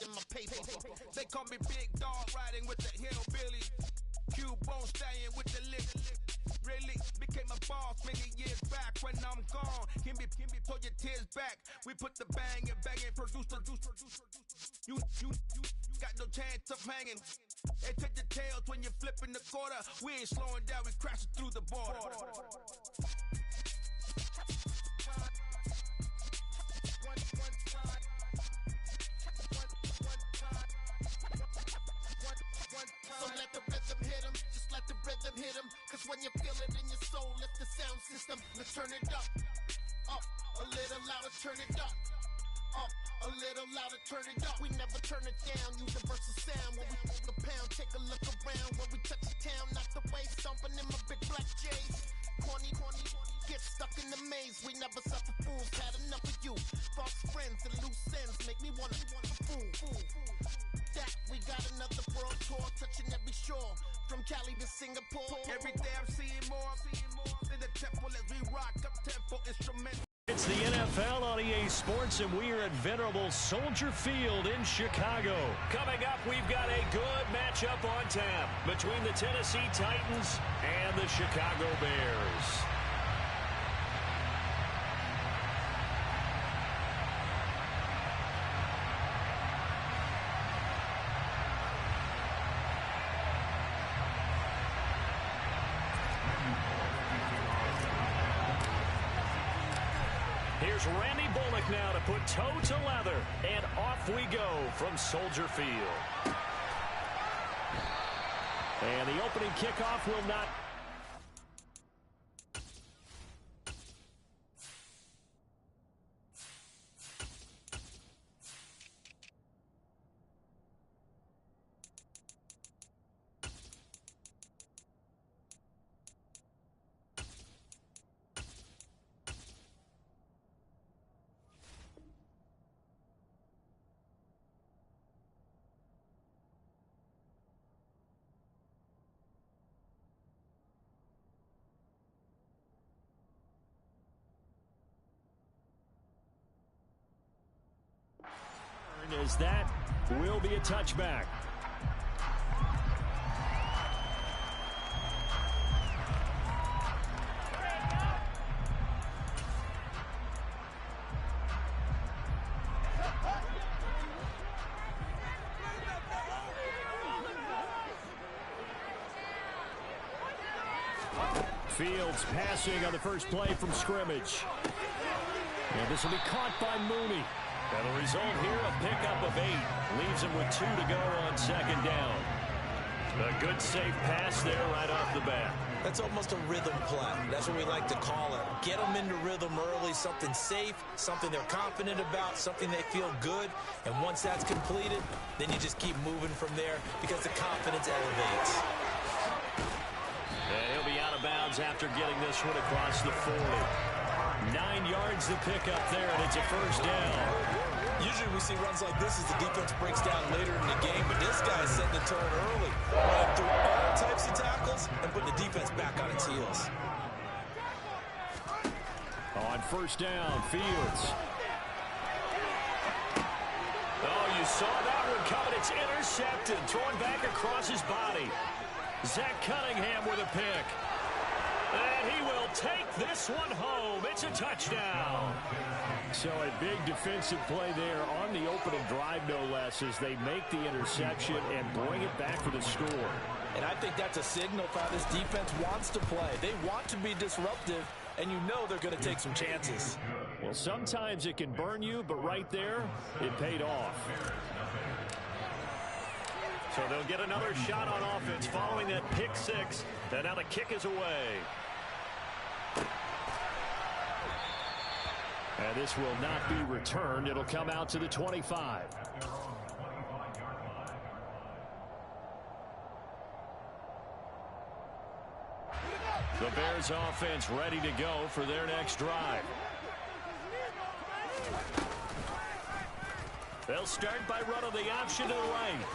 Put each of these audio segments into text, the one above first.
in my paper. They call me Big Dog, riding with the hillbilly. Q-Bone stallion with the lick. Really became a boss many years back. When I'm gone, can be pull your tears back. We put the bang and produce. You got no chance of hanging. They take the tails when you're flipping the quarter. We ain't slowing down, we crashing through the border. So let the rhythm hit him, just let the rhythm hit him. Cause when you feel it in your soul, lift the sound system. Let's turn it up, a little louder, turn it up. A little louder, turn it up. We never turn it down, universal sound. When we move the pound, take a look around. When we touch the town, not the way, stomping in my big black J's. Corny, get stuck in the maze. We never suffer fools, had enough of you. False friends and loose ends make me wanna fool. That we got another world tour, touching every shore. From Cali to Singapore. Every day I'm seeing more in the temple as we rock up tempo instrumental. It's the NFL on EA Sports, and we are at venerable Soldier Field in Chicago. Coming up, we've got a good matchup on tap between the Tennessee Titans and the Chicago Bears. Here's Randy Bullock now to put toe to leather, and off we go from Soldier Field. And the opening kickoff will not... As that will be a touchback. Fields passing on the first play from scrimmage. And this will be caught by Mooney. And the result here, a pickup of 8. Leaves him with 2 to go on second down. A good safe pass there right off the bat. That's almost a rhythm play. That's what we like to call it. Get them into rhythm early, something safe, something they're confident about, something they feel good. And once that's completed, then you just keep moving from there because the confidence elevates. And he'll be out of bounds after getting this one across the 40. 9 yards to pick up there, and it's a first down. Usually we see runs like this as the defense breaks down later in the game, but this guy's setting the tone early, running through all types of tackles and putting the defense back on its heels. On first down, Fields. Oh, you saw that one coming. It's intercepted, thrown back across his body. Zach Cunningham with a pick. And he will take this one home. It's a touchdown. So a big defensive play there on the opening drive, no less, as they make the interception and bring it back for the score. And I think that's a signal for how this defense wants to play. They want to be disruptive, and you know they're going to take some chances. Well, sometimes it can burn you, but right there, it paid off. So they'll get another shot on offense following that pick 6. And now the kick is away. And this will not be returned. It'll come out to the 25. The Bears offense ready to go for their next drive. They'll start by running the option to the right.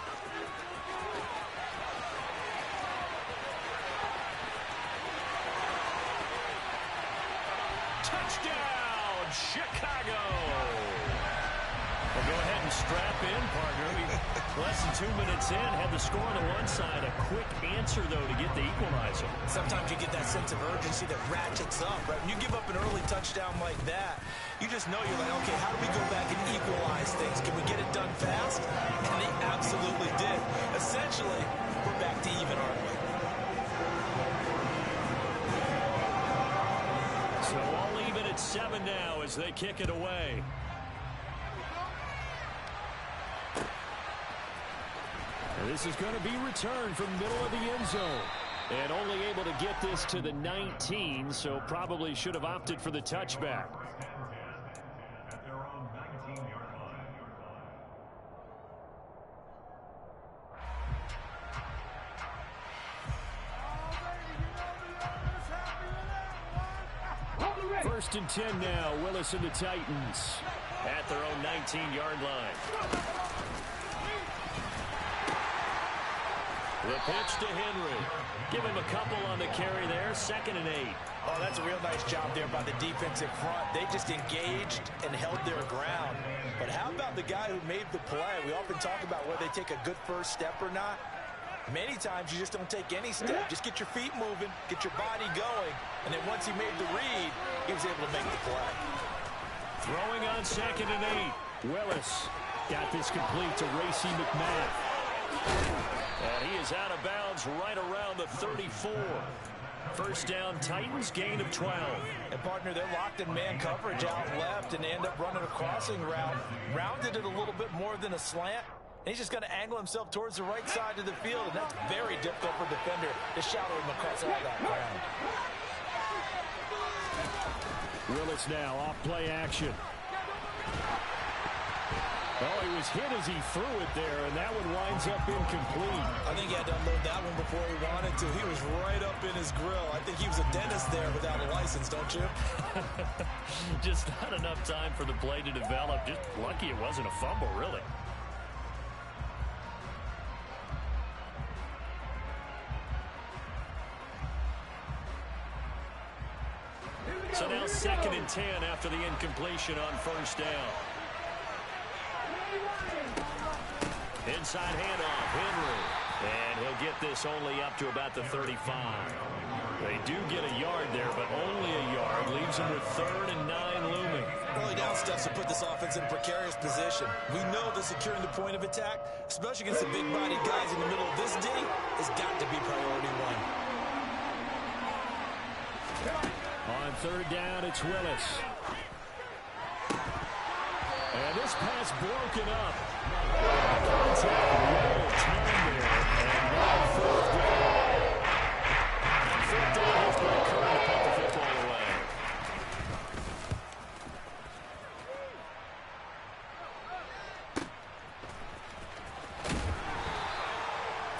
Touchdown, Chicago. We'll go ahead strap in, partner. Less than 2 minutes in, had the score on the one side. A quick answer, though, to get the equalizer. Sometimes you get that sense of urgency that ratchets up, right? When you give up an early touchdown like that, you just know you're like, okay, how do we go back and equalize things? Can we get it done fast? And they absolutely did. Essentially, we're back to even, aren't we? So all even at 7 now as they kick it away. And this is going to be returned from the middle of the end zone. And only able to get this to the 19, so probably should have opted for the touchback. First and 10 now, Willis and the Titans at their own 19-yard line. The pitch to Henry. Give him a couple on the carry there. 2nd and 8. Oh, that's a real nice job there by the defensive front. They just engaged and held their ground. But how about the guy who made the play? We often talk about whether they take a good first step or not. Many times you just don't take any step. Just get your feet moving, get your body going, and then once he made the read, he was able to make the play. Throwing on 2nd and 8. Willis got this complete to Racy McMath. And he is out of bounds right around the 34. First down, Titans, gain of 12. And, partner, they're locked in man coverage out left, and they end up running a crossing route. Rounded it a little bit more than a slant. And he's just going to angle himself towards the right side of the field, and that's very difficult for a defender to shadow him across all that ground. Willis now off play action. Oh, he was hit as he threw it there, and that one winds up incomplete. I think he had to unload that one before he wanted to. He was right up in his grill. I think he was a dentist there without a license, don't you? Just not enough time for the play to develop. Just lucky it wasn't a fumble, really. So now 2nd and 10 after the incompletion on first down. Inside handoff, Henry. And he'll get this only up to about the 35. They do get a yard there, but only a yard. Leaves them with 3rd and 9 looming. Early down steps will put this offense in a precarious position. We know that securing the point of attack, especially against the big-bodied guys in the middle of this D, has got to be priority one. On 3rd down, it's Willis. And this pass broken up. Contact, little time there. And now 4th down. 4th down is going to Curry to put the football away.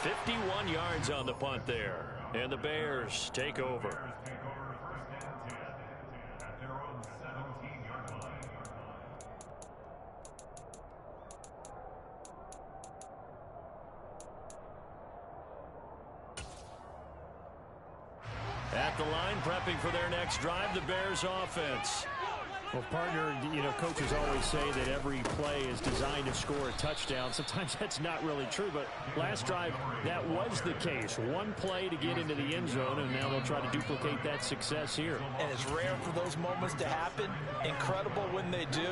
$51 yards on the punt there. And the Bears take over. At the line, prepping for their next drive, the Bears offense. Well, partner, coaches always say that every play is designed to score a touchdown. Sometimes that's not really true, but last drive, that was the case. One play to get into the end zone, and now they'll try to duplicate that success here. And it's rare for those moments to happen. Incredible when they do.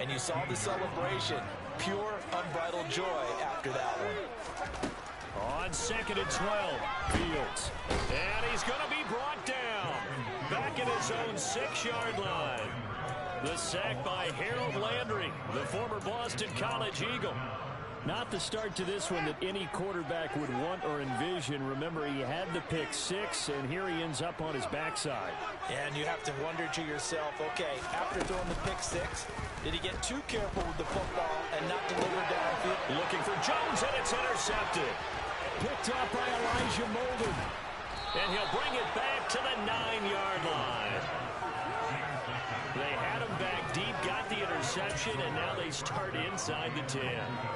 And you saw the celebration. Pure, unbridled joy after that one. On 2nd and 12, Fields. And he's going to be brought down. Back at his own 6-yard line. The sack by Harold Landry, the former Boston College Eagle. Not the start to this one that any quarterback would want or envision. Remember, he had the pick 6, and here he ends up on his backside. And you have to wonder to yourself, okay, after throwing the pick 6, did he get too careful with the football and not deliver downfield? Looking for Jones, and it's intercepted. Picked up by Elijah Molden. And he'll bring it back to the 9-yard line. They had him back deep, got the interception, and now they start inside the 10.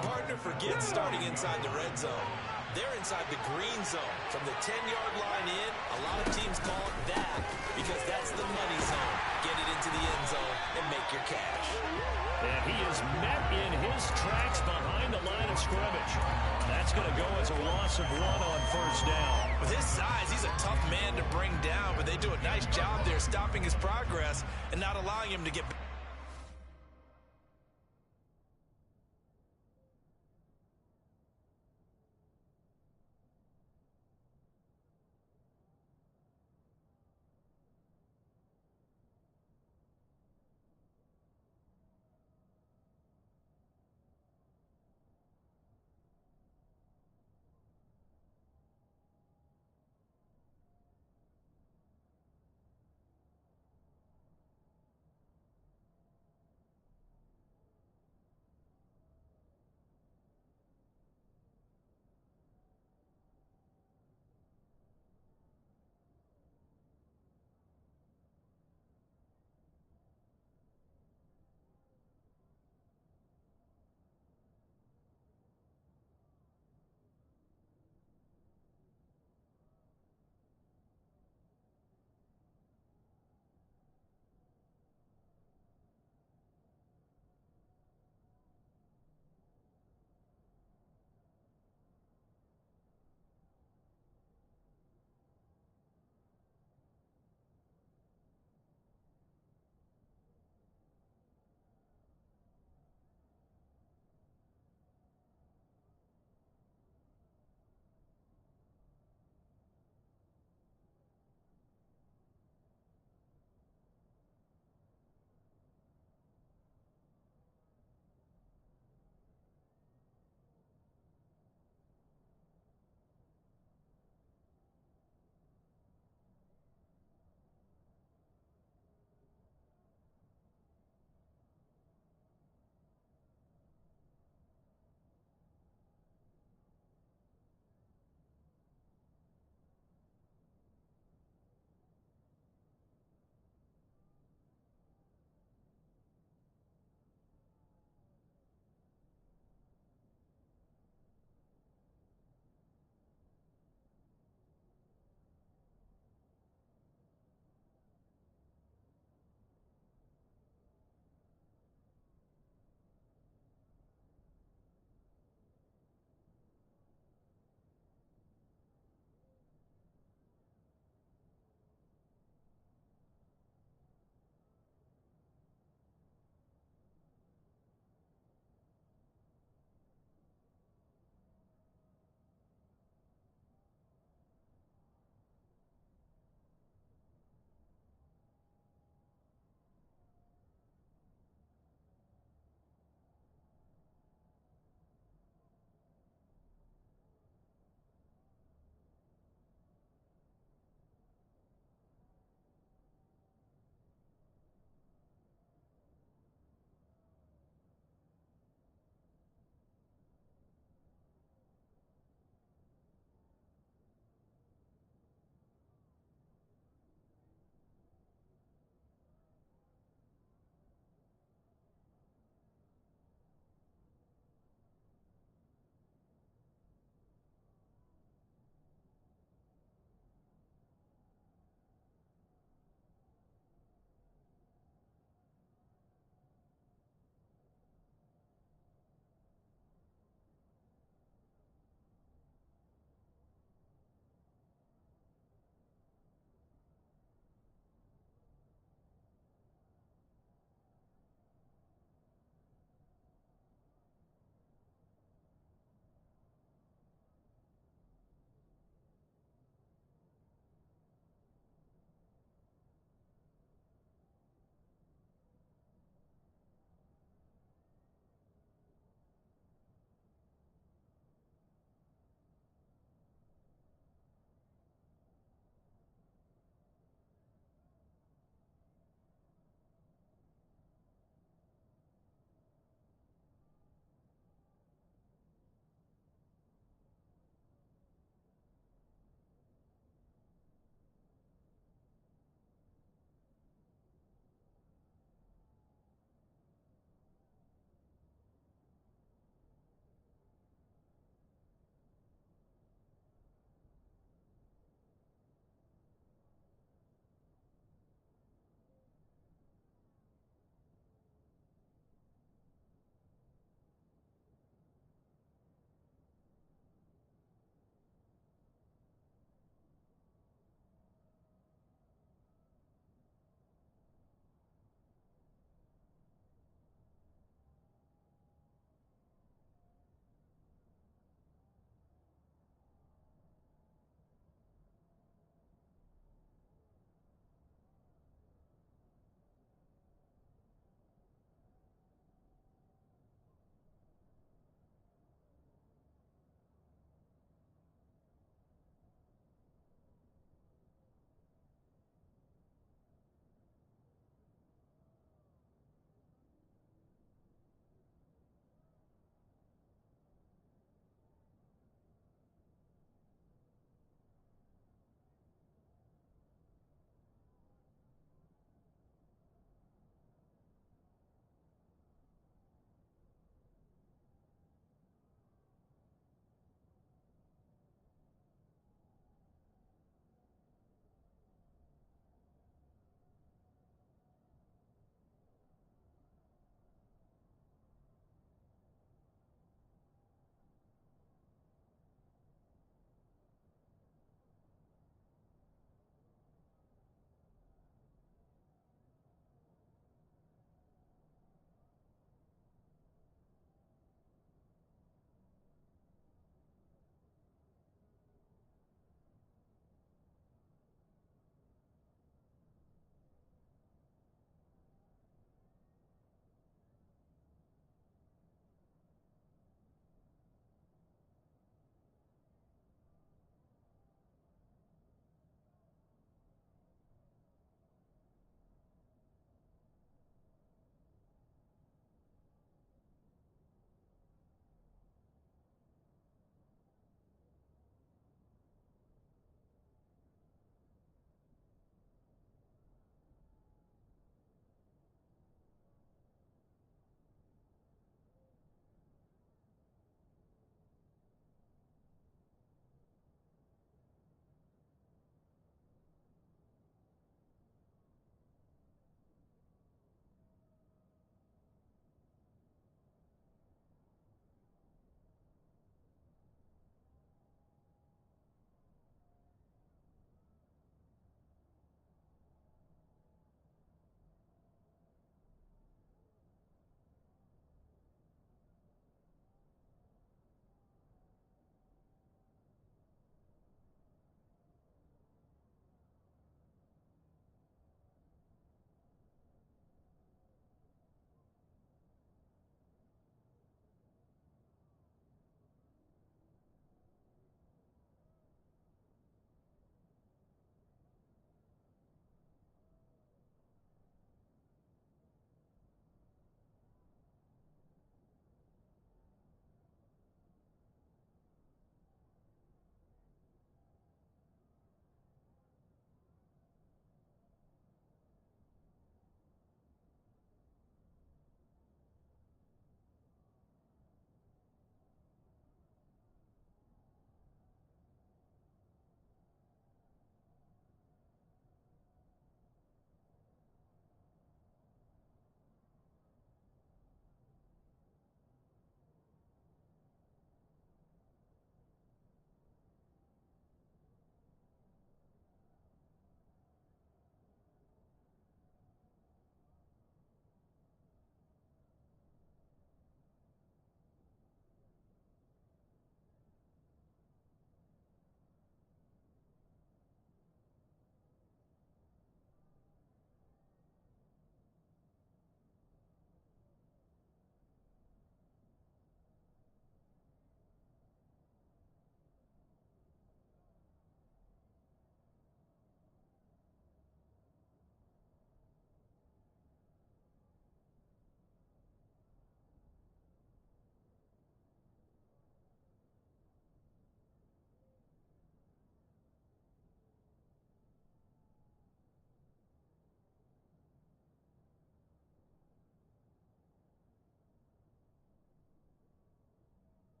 Partner, forget starting inside the red zone. They're inside the green zone. From the 10-yard line in, a lot of teams call it that because that's the money zone. Get it into the end zone and make your cash. And He is met in his tracks behind the line of scrimmage. That's going to go as a loss of 1 on first down. With his size, he's a tough man to bring down, but they do a nice job there stopping his progress and not allowing him to get back.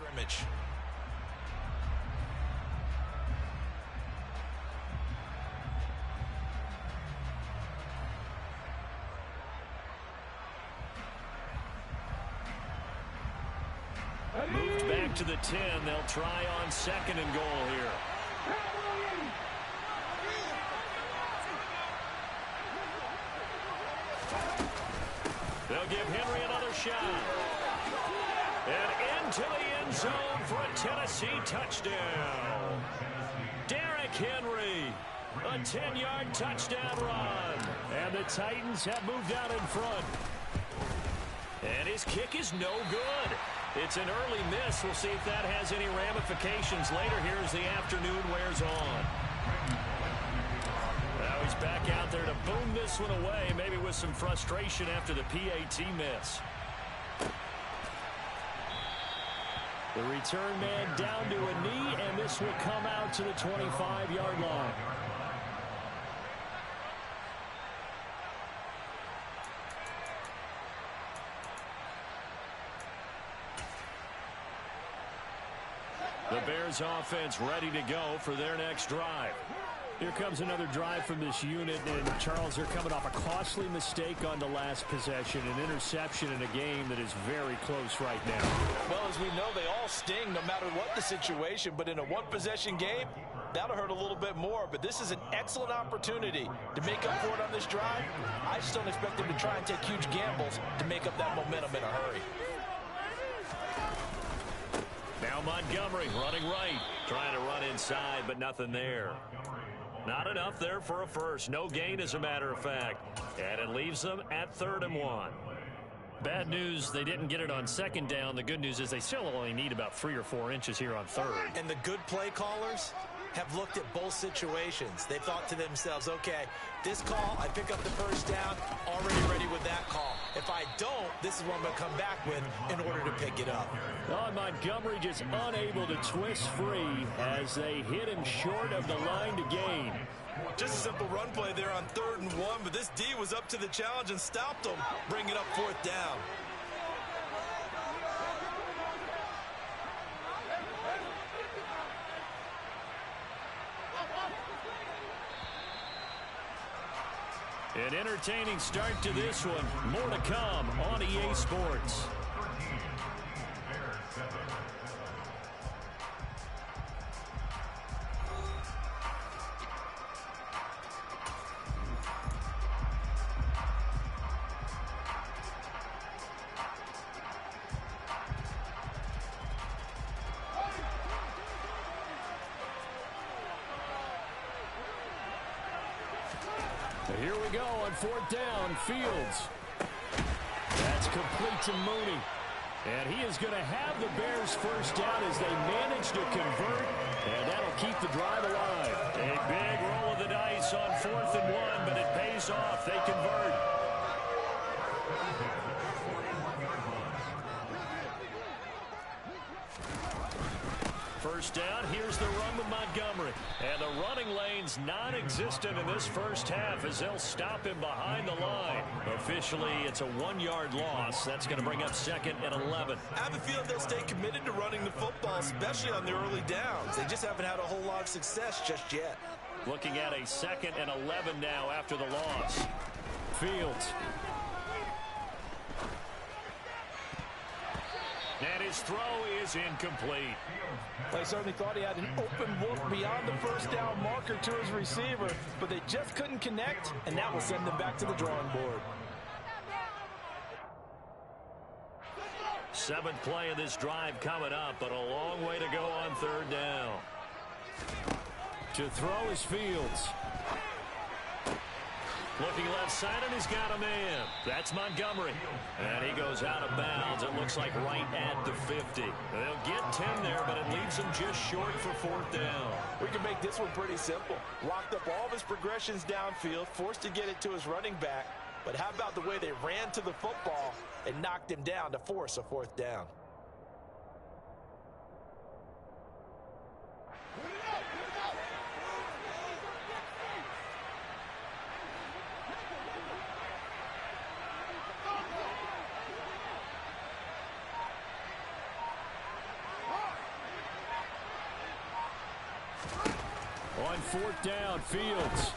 scrimmage. Moved back to the 10. They'll try on 2nd and goal here. They'll give Henry another shot. And into the end zone for a Tennessee touchdown. Derrick Henry, a 10-yard touchdown run. And the Titans have moved out in front. And his kick is no good. It's an early miss. We'll see if that has any ramifications later here as the afternoon wears on. Now he's back out there to boom this one away, maybe with some frustration after the PAT miss. The return man down to a knee, and this will come out to the 25-yard line. The Bears offense ready to go for their next drive. Here comes another drive from this unit, and Charles, they're coming off a costly mistake on the last possession, an interception in a game that is very close right now. Well, as we know, they all sting no matter what the situation, but in a one-possession game, that'll hurt a little bit more. But this is an excellent opportunity to make up for it on this drive. I just don't expect them to try and take huge gambles to make up that momentum in a hurry. Now Montgomery running right, trying to run inside, but nothing there. Not enough there for a first. No gain, as a matter of fact. And it leaves them at 3rd and 1. Bad news, they didn't get it on 2nd down. The good news is they still only need about 3 or 4 inches here on 3rd. And the good play callers have looked at both situations. They thought to themselves, okay, this call, I pick up the first down, already ready with that call. If I don't, this is what I'm going to come back with in order to pick it up. Oh, Montgomery just unable to twist free as they hit him short of the line to gain. Just a simple run play there on 3rd and 1, but this D was up to the challenge and stopped him, bringing up 4th down. An entertaining start to this one. More to come on EA Sports. Here we go on 4th down. Fields. That's complete to Mooney. And he is going to have the Bears first down as they manage to convert. And that'll keep the drive alive. A big roll of the dice on 4th and 1, but it pays off. They convert. First down, here's the run with Montgomery. And the running lane's non-existent in this first half as they'll stop him behind the line. Officially, it's a 1-yard loss. That's going to bring up 2nd and 11. I have a feeling they'll stay committed to running the football, especially on the early downs. They just haven't had a whole lot of success just yet. Looking at a 2nd and 11 now after the loss. Fields. And his throw is incomplete. They certainly thought he had an open look beyond the first down marker to his receiver, but they just couldn't connect, and that will send them back to the drawing board. 7th play of this drive coming up, but a long way to go on 3rd down. To throw is Fields. Looking left side, and he's got a man. That's Montgomery. And he goes out of bounds. It looks like right at the 50. They'll get 10 there, but it leaves him just short for 4th down. We can make this one pretty simple. Locked up all of his progressions downfield, forced to get it to his running back. But how about the way they ran to the football and knocked him down to force a 4th down? On 4th down, Fields.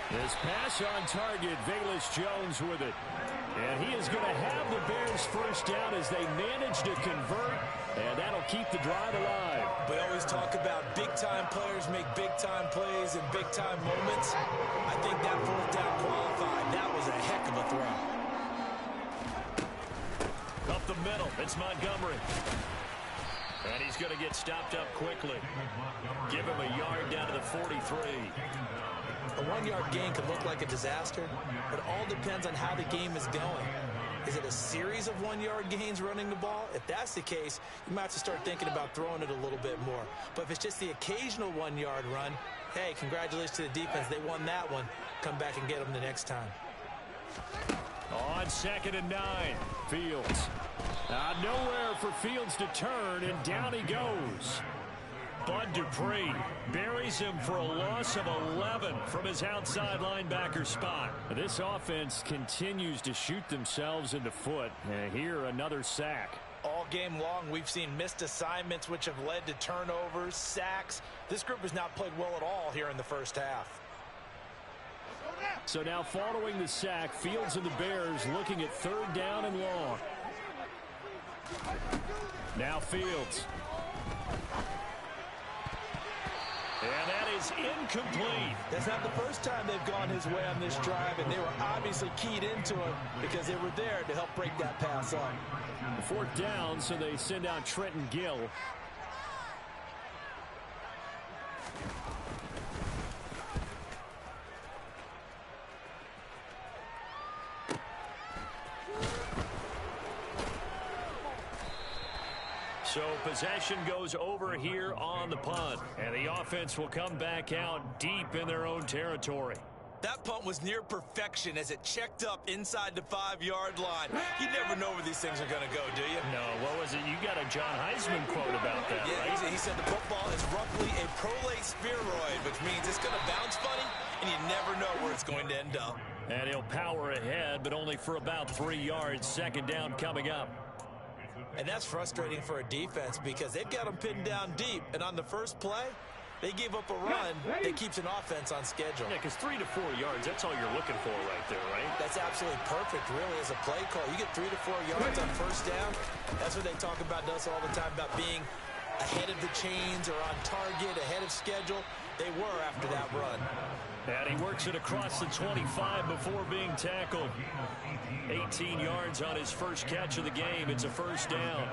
His pass on target, Velus Jones with it. And he is going to have the Bears first down as they manage to convert, and that'll keep the drive alive. We always talk about big-time players make big-time plays in big-time moments. I think that 4th down qualified. That was a heck of a throw. Up the middle, it's Montgomery. And he's going to get stopped up quickly. Give him a yard down to the 43. A 1-yard gain could look like a disaster, but it all depends on how the game is going. Is it a series of 1-yard gains running the ball? If that's the case, you might have to start thinking about throwing it a little bit more. But if it's just the occasional 1-yard run, hey, congratulations to the defense. They won that one. Come back and get them the next time. On 2nd and 9, Fields. Nowhere for Fields to turn, and down he goes. Bud Dupree buries him for a loss of 11 from his outside linebacker spot. This offense continues to shoot themselves in the foot. And here, another sack. All game long, we've seen missed assignments, which have led to turnovers, sacks. This group has not played well at all here in the first half. So now following the sack, Fields and the Bears looking at 3rd down and long. Now Fields. And that is incomplete. That's not the first time they've gone his way on this drive, and they were obviously keyed into it because they were there to help break that pass up. 4th down, so they send out Trenton Gill. So possession goes over here on the punt, and the offense will come back out deep in their own territory. That punt was near perfection as it checked up inside the 5-yard line. You never know where these things are going to go, do you? No, what was it? You got a John Heisman quote about that, yeah, right? He said the football is roughly a prolate spheroid, which means it's going to bounce funny, and you never know where it's going to end up. And he'll power ahead, but only for about 3 yards. 2nd down coming up. And that's frustrating for a defense because they've got them pinned down deep. And on the first play, they gave up a run that keeps an offense on schedule. Yeah, because 3 to 4 yards, that's all you're looking for right there, right? That's absolutely perfect, really, as a play call. You get 3 to 4 yards on first down. That's what they talk about us all the time, about being ahead of the chains or on target, ahead of schedule. They were after that run. And he works it across the 25 before being tackled. 18 yards on his first catch of the game. It's a 1st down.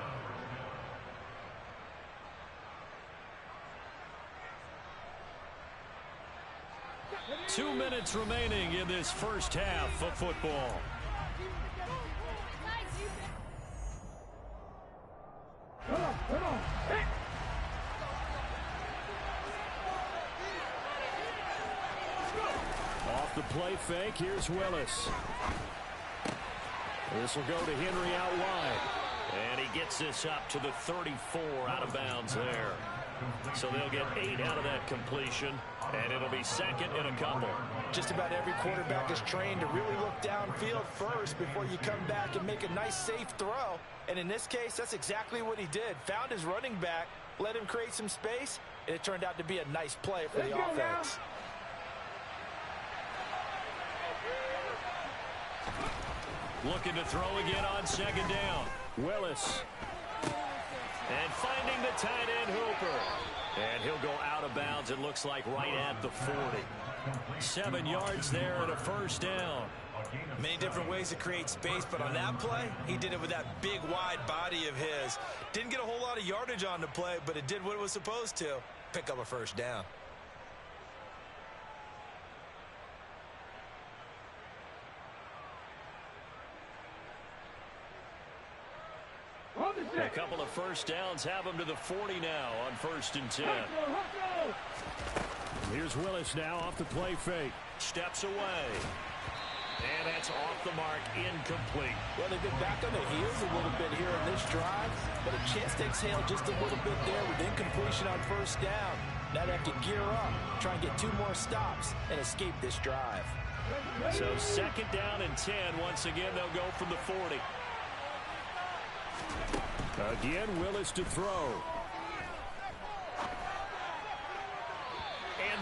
Two minutes remaining in this first half of football. Come on. Hey. Off the play fake, here's Willis. This will go to Henry out wide. And he gets this up to the 34 out of bounds there. So they'll get 8 out of that completion, and it'll be 2nd and a couple. Just about every quarterback is trained to really look downfield first before you come back and make a nice, safe throw. And in this case, that's exactly what he did. Found his running back, let him create some space, and it turned out to be a nice play for the offense. Looking to throw again on 2nd down. Willis. And finding the tight end Hooper. And he'll go out of bounds, it looks like, right at the 40. 7 yards there and a 1st down. Many different ways to create space, but on that play, he did it with that big, wide body of his. Didn't get a whole lot of yardage on the play, but it did what it was supposed to. Pick up a 1st down. A couple of 1st downs have him to the 40 now on 1st and 10. Here's Willis now off the play fake. Steps away. And that's off the mark, incomplete. Well, they've been back on their heels a little bit here in this drive, but a chance to exhale just a little bit there with incompletion on 1st down. Now they have to gear up, try and get 2 more stops, and escape this drive. So 2nd down and 10. Once again, they'll go from the 40. Again, Willis to throw.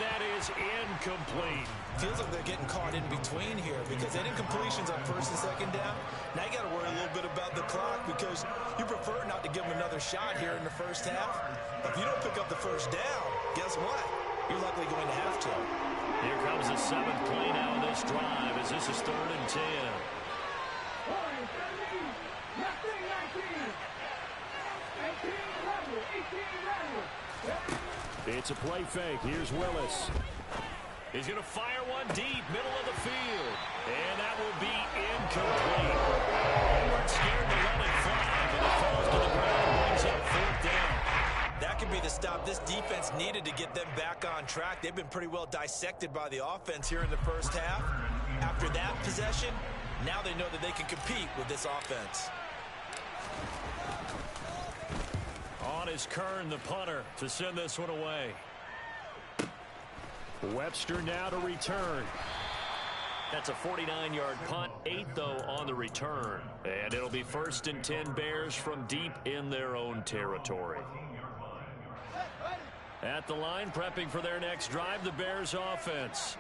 that is incomplete. Feels like they're getting caught in between here because they didn't completions on first and second down. Now you got to worry a little bit about the clock because you prefer not to give them another shot here in the first half. If you don't pick up the first down, guess what? You're likely going to have to. Here comes the 7th play now in this drive as this is 3rd and 10. It's a play fake. Here's Willis. He's going to fire one deep, middle of the field. And that will be incomplete. They weren't scared to let it fly, but it falls to the ground and brings up 4th down. That could be the stop this defense needed to get them back on track. They've been pretty well dissected by the offense here in the first half. After that possession, now they know that they can compete with this offense. On is Kern, the punter, to send this one away. Webster now to return. That's a 49-yard punt, 8 though on the return. And it'll be 1st and 10 Bears from deep in their own territory. At the line, prepping for their next drive, the Bears offense.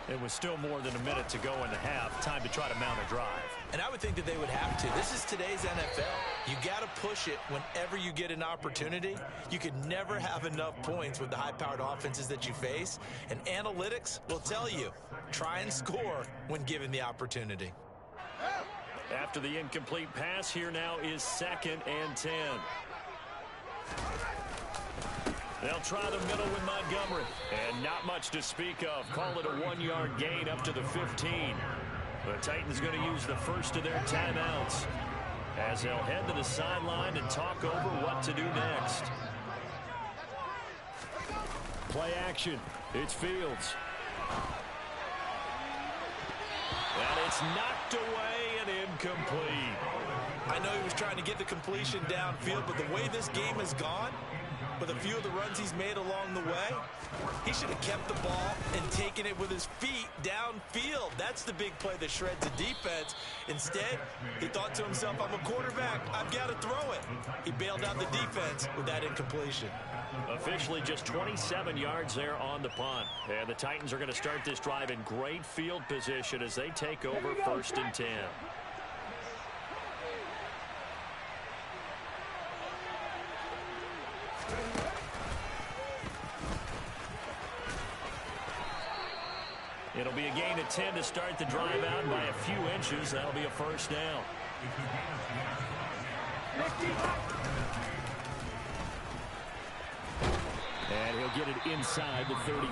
It was still more than a minute to go in the half. Time to try to mount a drive. And I would think that they would have to. This is today's NFL. You got to push it whenever you get an opportunity. You can never have enough points with the high-powered offenses that you face. And analytics will tell you, try and score when given the opportunity. After the incomplete pass, here now is 2nd and 10. They'll try the middle with Montgomery. And not much to speak of. Call it a 1-yard gain up to the 15. The Titans going to use the first of their timeouts as they'll head to the sideline and talk over what to do next. Play action. It's Fields. And it's knocked away and incomplete. I know he was trying to get the completion downfield, but the way this game has gone, with a few of the runs he's made along the way, he should have kept the ball and taken it with his feet downfield. That's the big play that shreds the defense. Instead, he thought to himself, I'm a quarterback, I've got to throw it. He bailed out the defense with that incompletion. Officially just 27 yards there on the punt. And the Titans are going to start this drive in great field position as they take over 1st and 10. It'll be a gain of 10 to start the drive out by a few inches. That'll be a 1st down. And he'll get it inside the 35.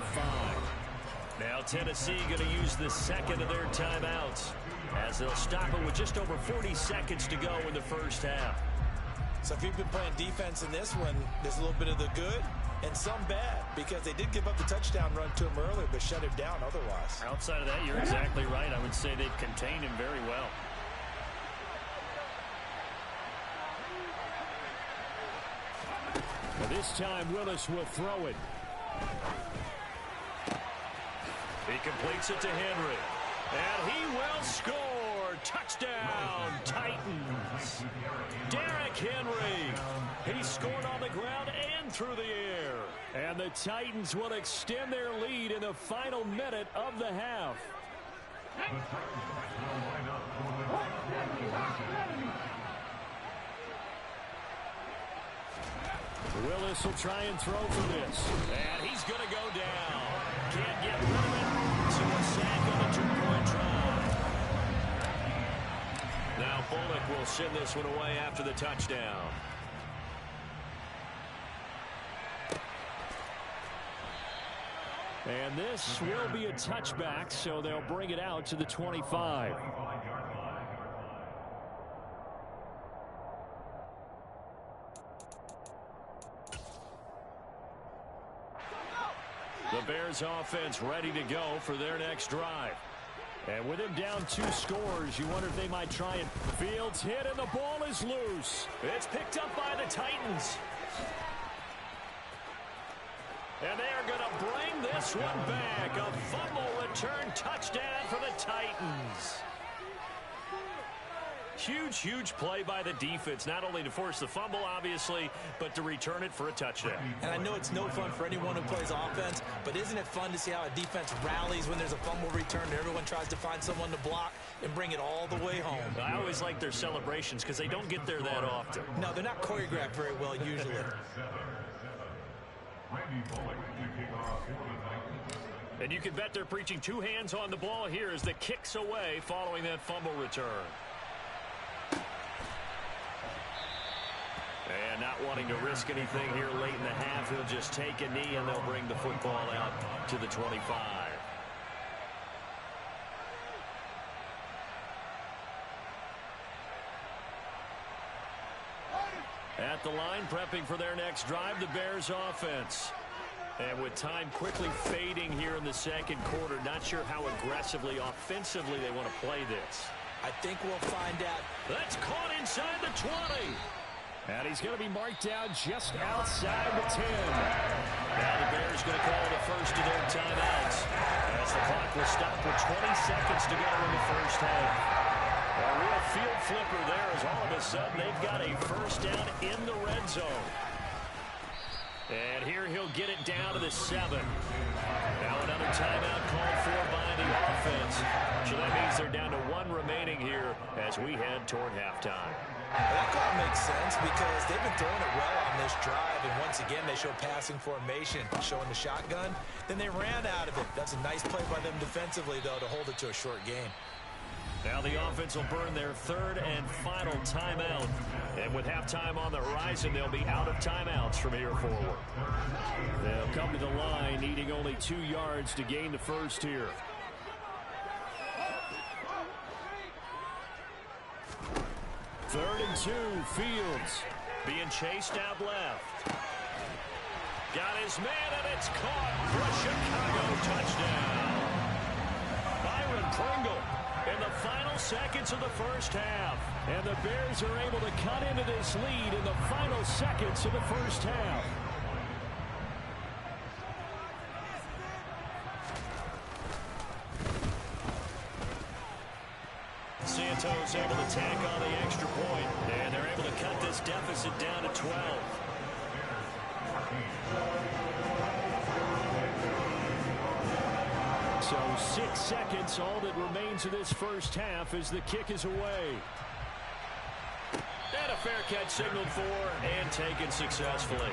Now Tennessee going to use the 2nd of their timeouts as they'll stop it with just over 40 seconds to go in the first half. So if you've been playing defense in this one, there's a little bit of the good and some bad, because they did give up the touchdown run to him earlier, but shut him down otherwise. Outside of that, you're exactly right. I would say they've contained him very well. Well, this time, Willis will throw it. He completes it to Henry. And he will score. Touchdown, Titans. Derrick Henry. He scored on the ground and through the air. And the Titans will extend their lead in the final minute of the half. Willis will try and throw for this. And he's going to go down. Can't get rid of it. So a sack on the 2-point try. Now Bullock will send this one away after the touchdown. And this will be a touchback, so they'll bring it out to the 25. The Bears offense ready to go for their next drive. And with him down 2 scores, you wonder if they might try and... Fields hit and the ball is loose. It's picked up by the Titans. And they are going to bring this one back. A fumble return touchdown for the Titans. huge, huge play by the defense, not only to force the fumble, obviously, but to return it for a touchdown. And I know it's no fun for anyone who plays offense, but isn't it fun to see how a defense rallies when there's a fumble return and everyone tries to find someone to block and bring it all the way home? I always like their celebrations because they don't get there that often. No, they're not choreographed very well usually. And you can bet they're preaching two hands on the ball here as the kick's away following that fumble return. And not wanting to risk anything here late in the half, he'll just take a knee and they'll bring the football out to the 25. At the line, prepping for their next drive, the Bears offense. And with time quickly fading here in the second quarter, not sure how aggressively, offensively they want to play this. I think we'll find out. That's caught inside the 20. And he's going to be marked down just outside the 10. Now the Bears going to call the first of their timeouts as the clock will stop with 20 seconds to go in the first half. A real field flipper there as all of a sudden they've got a first down in the red zone. And here he'll get it down to the 7. Now another timeout called for by the offense. So that means they're down to 1 remaining here as we head toward halftime. Well, that call makes sense because they've been throwing it well on this drive, and once again they show passing formation, showing the shotgun. Then they ran out of it. That's a nice play by them defensively, though, to hold it to a short gain. Now the offense will burn their third and final timeout. And with halftime on the horizon, they'll be out of timeouts from here forward. They'll come to the line, needing only 2 yards to gain the first here. Third and 2, Fields being chased out left. Got his man, and it's caught for a Chicago touchdown. Byron Pringle in the final seconds of the first half. And the Bears are able to cut into this lead in the final seconds of the first half. Santos able to tack on the extra point, and they're able to cut this deficit down to 12. So 6 seconds, all that remains of this first half as the kick is away. And a fair catch signaled for and taken successfully.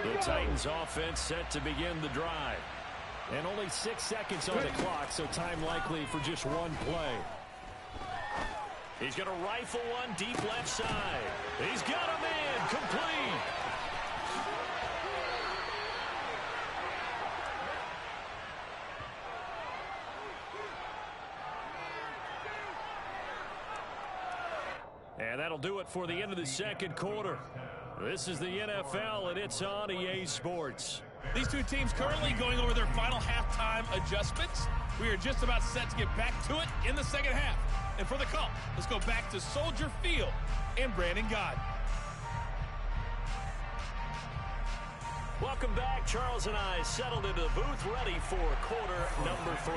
The Titans offense set to begin the drive. And only 6 seconds on the clock, so time likely for just one play. He's going to rifle one deep left side. He's got a man complete. And that'll do it for the end of the second quarter. This is the NFL, and it's on EA Sports. These two teams currently going over their final halftime adjustments. We are just about set to get back to it in the second half. And for the call, let's go back to Soldier Field and Brandon Gott. Welcome back. Charles and I settled into the booth, ready for quarter number 3.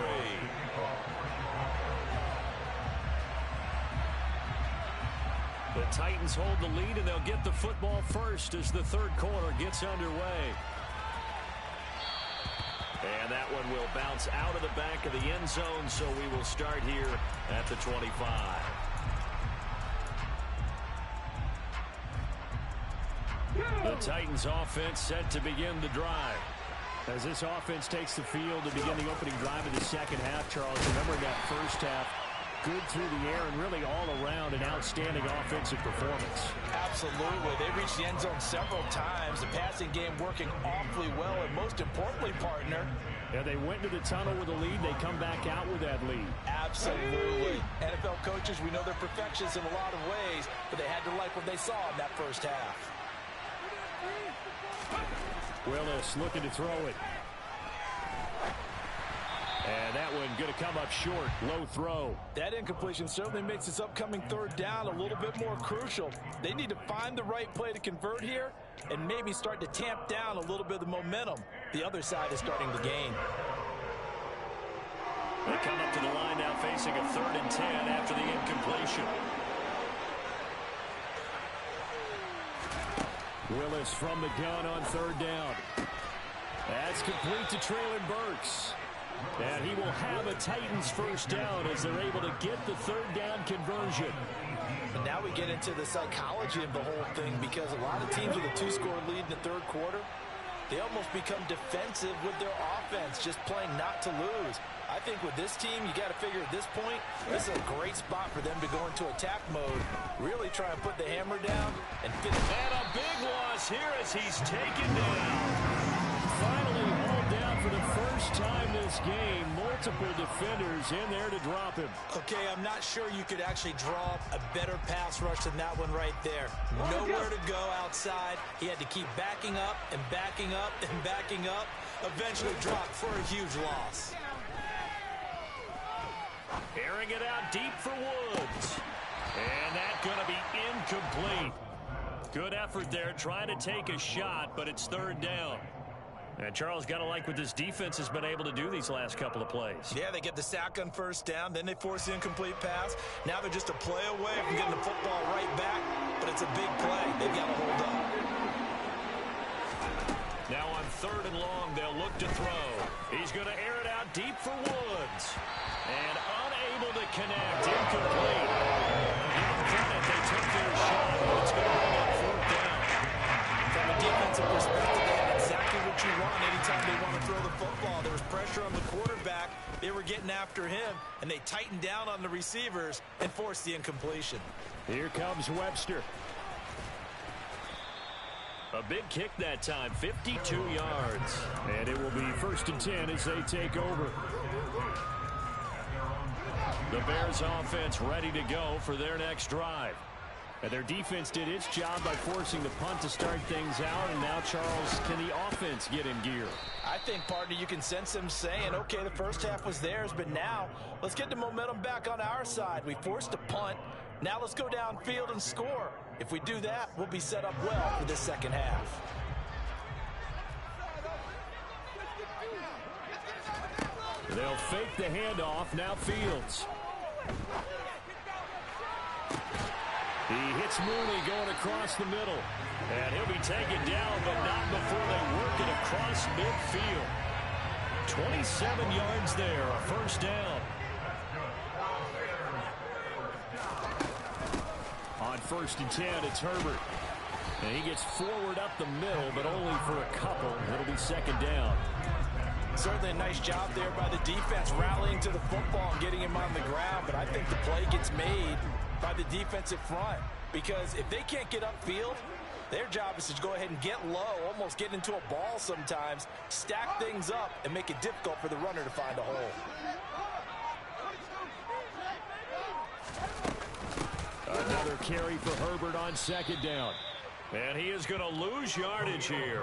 The Titans hold the lead, and they'll get the football first as the third quarter gets underway. And that one will bounce out of the back of the end zone, so we will start here at the 25. The Titans offense set to begin the drive. As this offense takes the field to begin the opening drive of the second half, Charles, remember that first half, good through the air and really all around an outstanding offensive performance. Absolutely. They reached the end zone several times. The passing game working awfully well, and most importantly, partner, Yeah, they went to the tunnel with a lead. They come back out with that lead. absolutely. NFL coaches, we know they're perfectionists in a lot of ways, but they had to like what they saw in that first half. Willis looking to throw it. And that one going to come up short. Low throw. That incompletion certainly makes this upcoming third down a little bit more crucial. They need to find the right play to convert here and maybe start to tamp down a little bit of the momentum the other side is starting to gain. They come up to the line now facing a 3rd and 10 after the incompletion. Willis from the gun on 3rd down. That's complete to Traylon Burks. And he will have a Titans first down as they're able to get the 3rd down conversion. And now we get into the psychology of the whole thing, because a lot of teams with a 2-score lead in the 3rd quarter, they almost become defensive with their offense, just playing not to lose. I think with this team, you got to figure at this point, this is a great spot for them to go into attack mode, really try and put the hammer down and finish. And a big loss here as he's taken down. Finally hauled down for the first time this game. Multiple defenders in there to drop him. Okay, I'm not sure you could actually draw up a better pass rush than that one right there. Nowhere to go outside. He had to keep backing up and backing up and backing up. Eventually dropped for a huge loss. Airing it out deep for Woods. And that's going to be incomplete. Good effort there, trying to take a shot, but it's 3rd down. And Charles, got to like what this defense has been able to do these last couple of plays. Yeah, they get the sack on 1st down, then they force the incomplete pass. Now they're just a play away from getting the football right back, but it's a big play. They've got to hold up. Now on 3rd and long, they'll look to throw. He's going to air it out deep for Woods. And unable to connect, incomplete. Give them credit, they took their shot, but it's going to roll on 4th down. From a defensive perspective, they have exactly what you want anytime they want to throw the football. There was pressure on the quarterback. They were getting after him, and they tightened down on the receivers and forced the incompletion. Here comes Webster. A big kick that time, 52 yards. And it will be 1st and 10 as they take over. The Bears offense ready to go for their next drive. And their defense did its job by forcing the punt to start things out. And now, Charles, can the offense get in gear? I think, partner, you can sense them saying, okay, the first half was theirs, but now let's get the momentum back on our side. We forced a punt. Now let's go downfield and score. If we do that, we'll be set up well for this second half. They'll fake the handoff. Now Fields. He hits Mooney going across the middle. And he'll be taken down, but not before they work it across midfield. 27 yards there, a first down. On 1st and 10, it's Herbert. And he gets forward up the middle, but only for a couple. It'll be 2nd down. Certainly a nice job there by the defense, rallying to the football and getting him on the ground. But I think the play gets made by the defensive front, because if they can't get upfield, their job is to go ahead and get low, almost get into a ball sometimes, stack things up, and make it difficult for the runner to find a hole. Another carry for Herbert on 2nd down. And he is going to lose yardage here.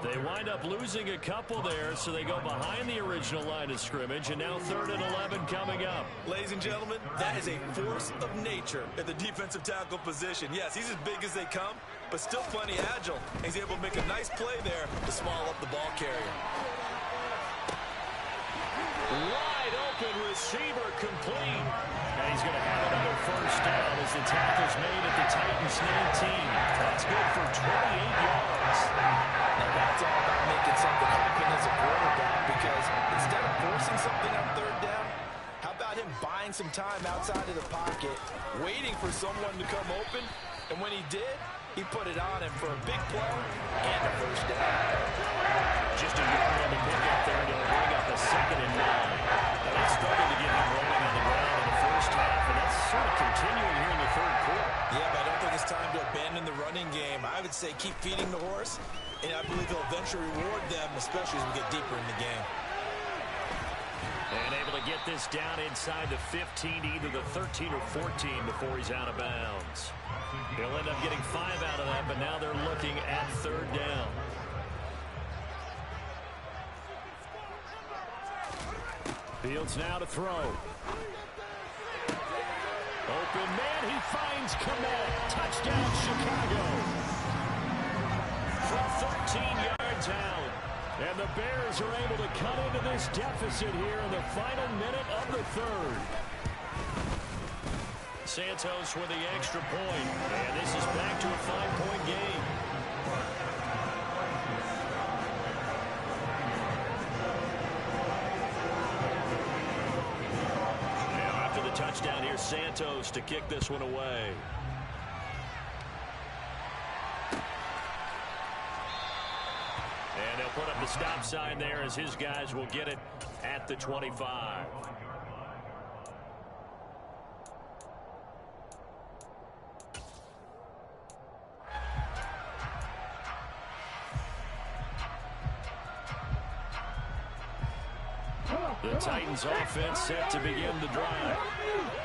They wind up losing a couple there, so they go behind the original line of scrimmage, and now 3rd and 11 coming up. Ladies and gentlemen, that is a force of nature at the defensive tackle position. Yes, he's as big as they come, but still plenty agile. He's able to make a nice play there to swallow up the ball carrier. Wide open receiver complete. And he's going to have another first down as the tackle's made at the Titans 19. That's good for 28 yards. Now that's all about making something happen as a quarterback, because instead of forcing something on 3rd down, how about him buying some time outside of the pocket, waiting for someone to come open, and when he did, he put it on him for a big play and a first down. Just a yard on the pickup there, and he'll bring up a 2nd and 9. Now they struggled to get him rolling on the ground in the first half, and that's sort of continuing here in the 3rd quarter. Yeah, but I don't think it's time to abandon the running game. I would say keep feeding the horse, and I believe he'll eventually reward them, especially as we get deeper in the game. And able to get this down inside the 15, either the 13 or 14 before he's out of bounds. He'll end up getting 5 out of that, but now they're looking at 3rd down. Fields now to throw. Open man, he finds Kmet. Touchdown, Chicago. From 13 yards out. And the Bears are able to cut into this deficit here in the final minute of the third. Santos with the extra point, and this is back to a 5-point game. Now after the touchdown, here's Santos to kick this one away. And they'll put up the stop sign there as his guys will get it at the 25. The Titans offense set to begin the drive.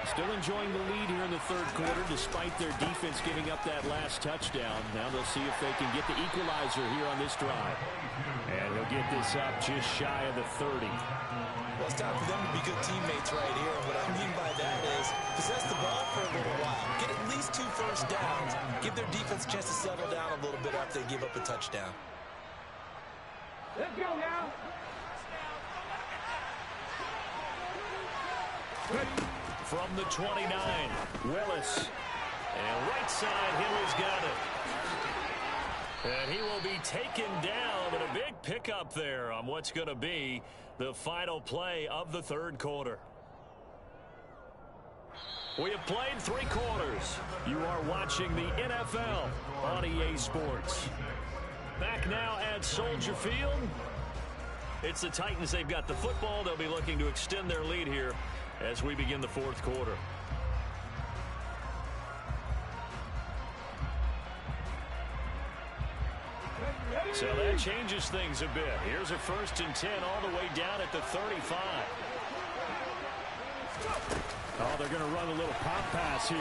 Still enjoying the lead here in the third quarter despite their defense giving up that last touchdown. Now they'll see if they can get the equalizer here on this drive. And he'll get this up just shy of the 30. Well, it's time for them to be good teammates right here. And what I mean by that is possess the ball for a little while. Get at least 2 first downs. Give their defense a chance to settle down a little bit after they give up a touchdown. Let's go now. From the 29, Willis. And right side, Hiller's got it. And he will be taken down, but a big pickup there on what's going to be the final play of the third quarter. We have played 3 quarters. You are watching the NFL on EA Sports. Back now at Soldier Field. It's the Titans. They've got the football. They'll be looking to extend their lead here as we begin the fourth quarter. So that changes things a bit. Here's a 1st and 10 all the way down at the 35. Oh, they're going to run a little pop pass here.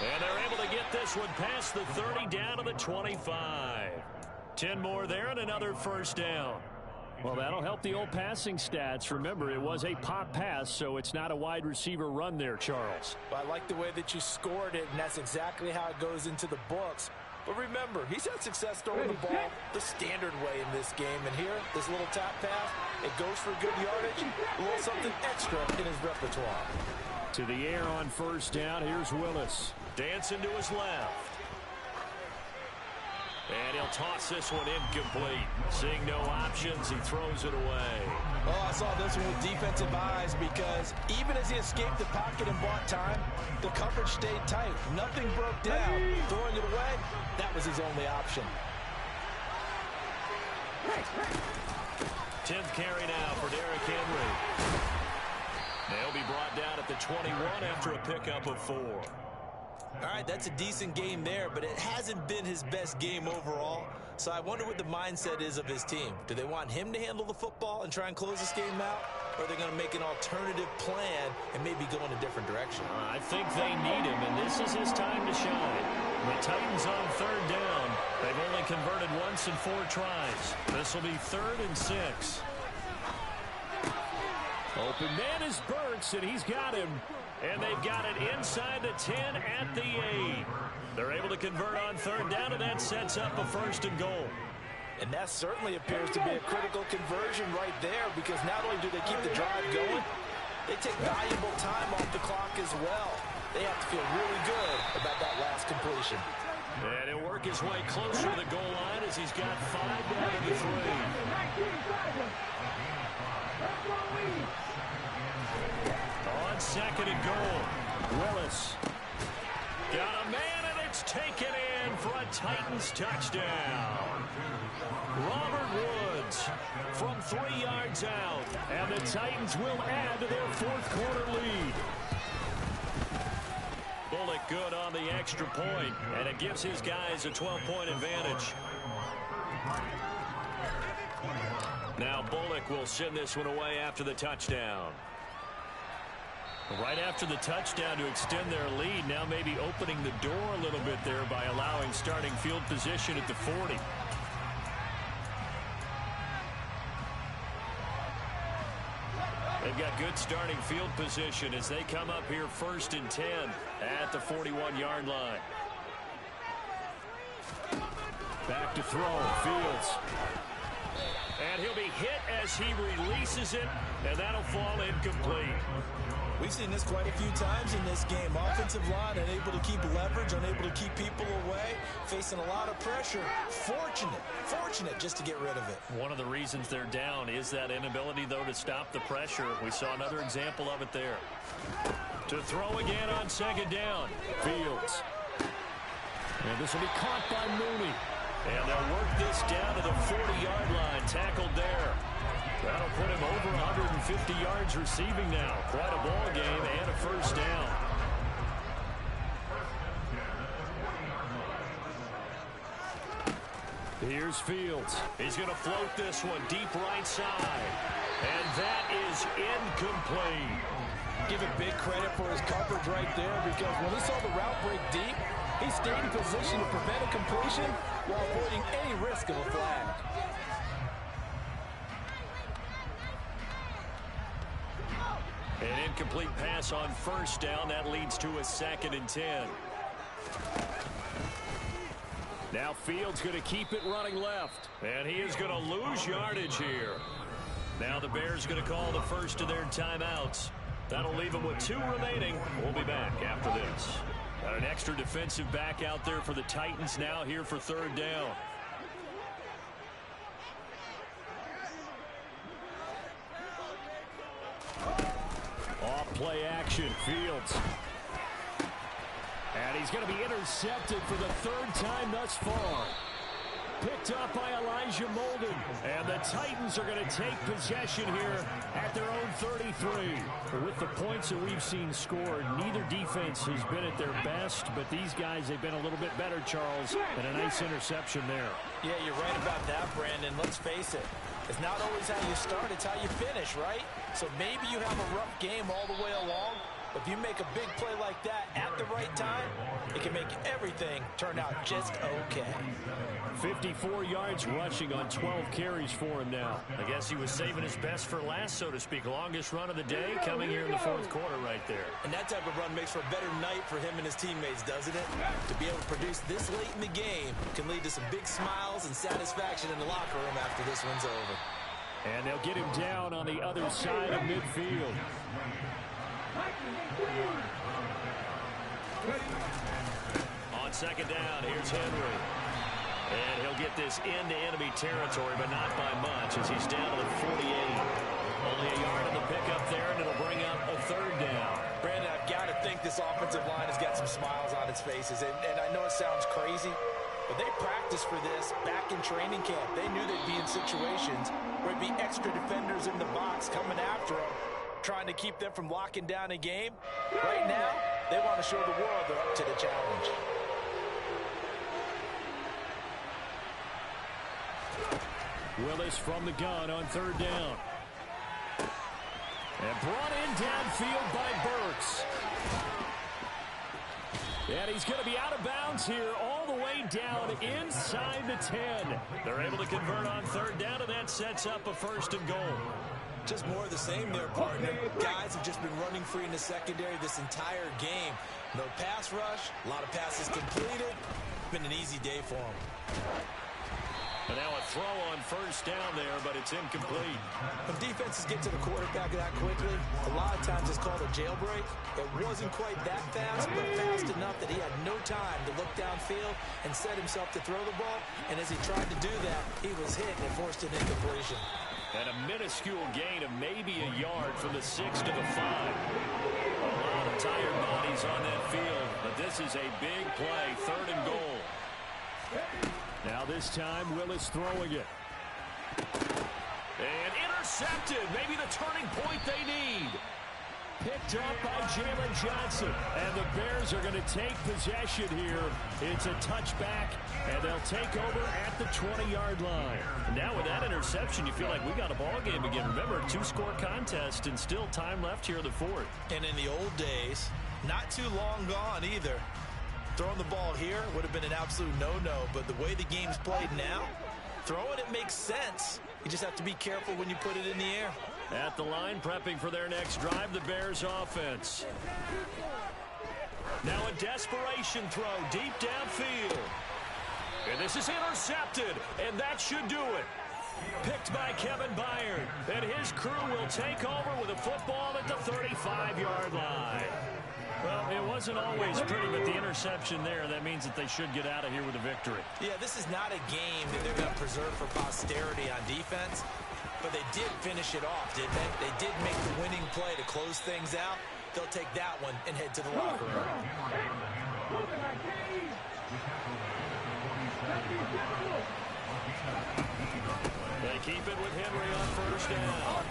And they're able to get this one past the 30 down to the 25. 10 more there and another first down. Well, that'll help the old passing stats. Remember, it was a pop pass, so it's not a wide receiver run there, Charles. Well, I like the way that you scored it, and that's exactly how it goes into the books. But remember, he's had success throwing the ball the standard way in this game. And here, this little tap pass, it goes for good yardage, a little something extra in his repertoire. To the air on first down, here's Willis. Dancing to his left. And he'll toss this one incomplete. Seeing no options, he throws it away. Oh, I saw this one with defensive eyes because even as he escaped the pocket and bought time, the coverage stayed tight. Nothing broke down. Throwing it away, that was his only option. 10th carry now for Derrick Henry. They'll be brought down at the 21 after a pickup of 4. All right, that's a decent game there, but it hasn't been his best game overall. So I wonder what the mindset is of his team. Do they want him to handle the football and try and close this game out? Or are they going to make an alternative plan and maybe go in a different direction? I think they need him, and this is his time to shine. The Titans on third down. They've only converted once in 4 tries. This will be 3rd and 6. Open man is Burks, and he's got him. And they've got it inside the 10 at the 8. They're able to convert on third down, and that sets up a 1st and goal. And that certainly appears to be a critical conversion right there because not only do they keep the drive going, they take valuable time off the clock as well. They have to feel really good about that last completion. And he'll work his way closer to the goal line as he's got 5 down to the 3. On 2nd and goal, Willis. Got a man, and it's taken in for a Titans touchdown. Robert Woods from 3 yards out. And the Titans will add to their 4th quarter lead. Bullock good on the extra point, and it gives his guys a 12-point advantage. Now Bullock will send this one away after the touchdown. Right after the touchdown to extend their lead, now maybe opening the door a little bit there by allowing starting field position at the 40. They've got good starting field position as they come up here 1st and 10 at the 41-yard line. Back to throw. Fields. And he'll be hit as he releases it, and that'll fall incomplete. We've seen this quite a few times in this game. Offensive line unable to keep leverage, unable to keep people away, facing a lot of pressure. Fortunate just to get rid of it. One of the reasons they're down is that inability, though, to stop the pressure. We saw another example of it there. To throw again on second down. Fields. And this will be caught by Mooney. And they'll work this down to the 40-yard line. Tackled there. That'll put him over 150 yards receiving now. Quite a ball game and a first down. Here's Fields. He's going to float this one deep right side. And that is incomplete. Give him big credit for his coverage right there, because when he saw the route break deep, he stayed in position to prevent a completion while avoiding any risk of a flag. An incomplete pass on first down. That leads to a 2nd and 10. Now Fields going to keep it running left. And he is going to lose yardage here. Now the Bears going to call the first of their timeouts. That'll leave them with 2 remaining. We'll be back after this. Got an extra defensive back out there for the Titans now here for 3rd down. Off play action. Fields. And he's going to be intercepted for the 3rd time thus far. Picked up by Elijah Molden. And the Titans are going to take possession here at their own 33. With the points that we've seen scored, neither defense has been at their best, but these guys, they've been a little bit better, Charles, and a nice interception there. Yeah, you're right about that, Brandon. Let's face it. It's not always how you start, it's how you finish, right? So maybe you have a rough game all the way along, but if you make a big play like that at the right time, it can make everything turn out just okay. 54 yards rushing on 12 carries for him now. I guess he was saving his best for last, so to speak. Longest run of the day coming here in the 4th quarter right there. And that type of run makes for a better night for him and his teammates, doesn't it? To be able to produce this late in the game can lead to some big smiles and satisfaction in the locker room after this one's over. And they'll get him down on the other side of midfield. On second down, here's Henry. And he'll get this into enemy territory, but not by much as he's down to the 48. Only a yard on the pickup there, and it'll bring up a 3rd down. Brandon, I've got to think this offensive line has got some smiles on its faces. And I know it sounds crazy, but they practiced for this back in training camp. They knew they'd be in situations where it'd be extra defenders in the box coming after them, trying to keep them from locking down a game. Right now, they want to show the world they're up to the challenge. Willis from the gun on 3rd down. And brought in downfield by Burks. And he's going to be out of bounds here all the way down inside the 10. They're able to convert on 3rd down, and that sets up a 1st and goal. Just more of the same there, partner. Guys have just been running free in the secondary this entire game. No pass rush, a lot of passes completed. Been an easy day for them. And now a throw on 1st down there, but it's incomplete. When defenses get to the quarterback that quickly, a lot of times it's called a jailbreak. It wasn't quite that fast, but fast enough that he had no time to look downfield and set himself to throw the ball. And as he tried to do that, he was hit and forced an incompletion. And a minuscule gain of maybe a yard from the 6 to the 5. A lot of tired bodies on that field, but this is a big play, 3rd and goal. Now this time, Willis throwing it. And intercepted. Maybe the turning point they need. Picked up by Jalen Johnson. And the Bears are going to take possession here. It's a touchback, and they'll take over at the 20-yard line. Now with that interception, you feel like we got a ball game again. Remember, 2-score contest and still time left here in the 4th. And in the old days, not too long gone either. Throwing the ball here would have been an absolute no-no, but the way the game's played now, throwing it makes sense. You just have to be careful when you put it in the air. At the line, prepping for their next drive, the Bears offense. Now a desperation throw deep downfield. And this is intercepted, and that should do it. Picked by Kevin Byard, and his crew will take over with a football at the 35-yard line. Well, it wasn't always pretty, but the interception there, that means that they should get out of here with a victory. Yeah, this is not a game that they're going to preserve for posterity on defense, but they did finish it off, didn't they? They did make the winning play to close things out. They'll take that one and head to the locker room. They keep it with Henry on first down.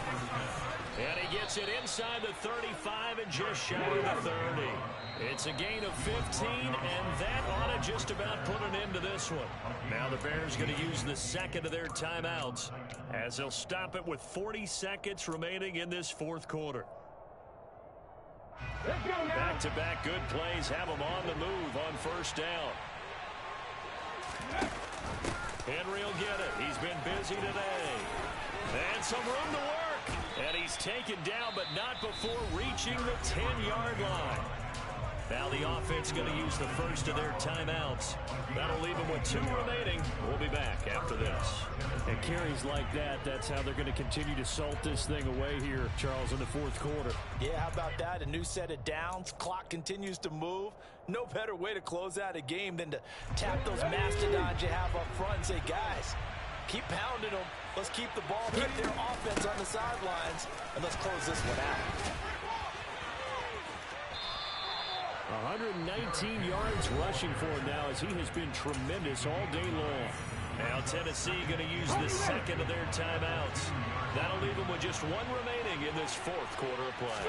And he gets it inside the 35 and just shy of the 30. It's a gain of 15, and that ought to just about put an end to this one. Now the Bears going to use the second of their timeouts as they'll stop it with 40 seconds remaining in this fourth quarter. Back-to-back good plays have them on the move on first down. Henry will get it. He's been busy today. And some room to work. And he's taken down, but not before reaching the 10-yard line. Now the offense going to use the first of their timeouts. That'll leave them with 2 remaining. We'll be back after this. And carries like that, that's how they're going to continue to salt this thing away here, Charles, in the fourth quarter. Yeah, how about that? A new set of downs. Clock continues to move. No better way to close out a game than to tap those mastodons you have up front and say, guys, keep pounding them. Let's keep the ball, keep their offense on the sidelines, and let's close this one out. 119 yards rushing for him now as he has been tremendous all day long. Now Tennessee going to use the second of their timeouts. That'll leave them with just 1 remaining in this fourth quarter of play.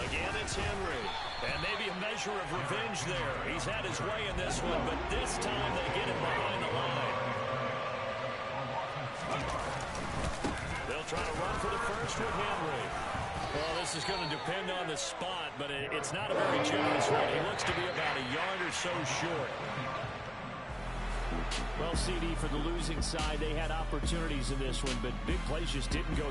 Again, it's Henry. And maybe a measure of revenge there. He's had his way in this one, but this time they get him behind the line. They'll try to run for the first with Henry. Well, this is going to depend on the spot, but it's not a very generous one. He looks to be about a yard or so short. Well, CD, for the losing side, they had opportunities in this one, but big plays just didn't go their